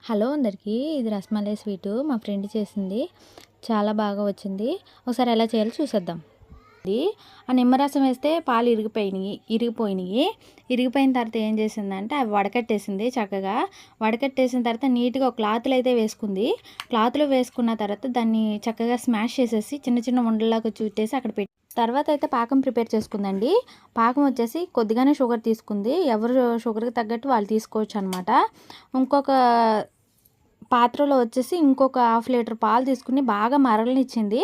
Hello అందరికీ, ఇది rasmalai sweet మా ఫ్రెండ్ చేసింది. చాలా బాగా వచ్చింది. ఒకసారి ఎలా చేయాలో చూసేద్దాం. ఆ నిమ్మరసం వేస్తే పాలు ఇరిగిపోయిన తర్వాత ఏం చేసిందంటే అవి వడకట్టేసింది. చక్కగా వడకట్టేసిన తర్వాత నీట్గా ఒక క్లాత్లో అయితే వేసుకుంది. క్లాత్లో వేసుకున్న తర్వాత దాన్ని చక్కగా స్మాష్ చేసేసి చిన్న చిన్న ఉండల్లాగా చుట్టేసి అక్కడ పెట్టి తర్వాత అయితే పాకం ప్రిపేర్ చేసుకుందండి. పాకం వచ్చేసి కొద్దిగానే షుగర్ తీసుకుంది. ఎవరు షుగర్కి తగ్గట్టు వాళ్ళు తీసుకోవచ్చు అనమాట. ఇంకొక పాత్రలో వచ్చేసి ఇంకొక హాఫ్ లీటర్ పాలు తీసుకుని బాగా మరలనిచ్చింది.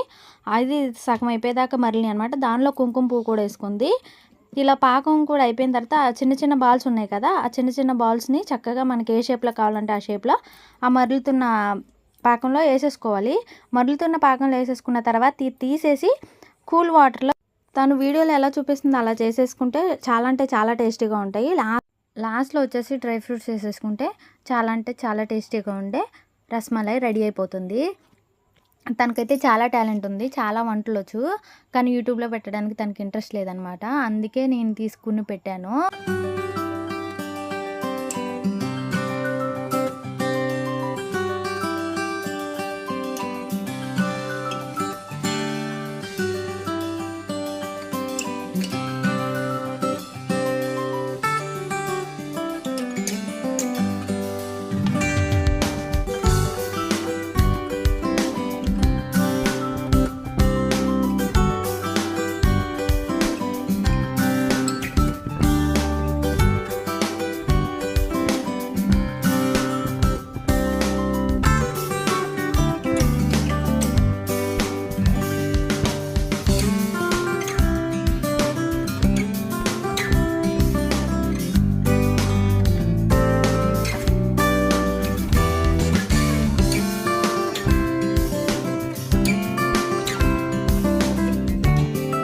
అది సగం అయిపోయేదాకా మరలి అనమాట. దానిలో కుంకుమ పువ్వు కూడా వేసుకుంది. ఇలా పాకం కూడా అయిపోయిన తర్వాత ఆ చిన్న చిన్న బాల్స్ ఉన్నాయి కదా, ఆ చిన్న చిన్న బాల్స్ని చక్కగా మనకి ఏ షేప్లో కావాలంటే ఆ షేప్లో ఆ మరుగుతున్న పాకంలో వేసేసుకోవాలి. మరుగుతున్న పాకంలో వేసేసుకున్న తర్వాత తీసేసి కూల్ వాటర్లో తను వీడియోలో ఎలా చూపిస్తుందో అలా చేసేసుకుంటే చాలా అంటే చాలా టేస్టీగా ఉంటాయి. లాస్ట్లో వచ్చేసి డ్రై ఫ్రూట్స్ వేసేసుకుంటే చాలా అంటే చాలా టేస్టీగా ఉండే రస్మలై రెడీ అయిపోతుంది. తనకైతే చాలా టాలెంట్ ఉంది, చాలా వంటలు వచ్చు, కానీ యూట్యూబ్లో పెట్టడానికి తనకి ఇంట్రెస్ట్ లేదనమాట. అందుకే నేను తీసుకుని పెట్టాను.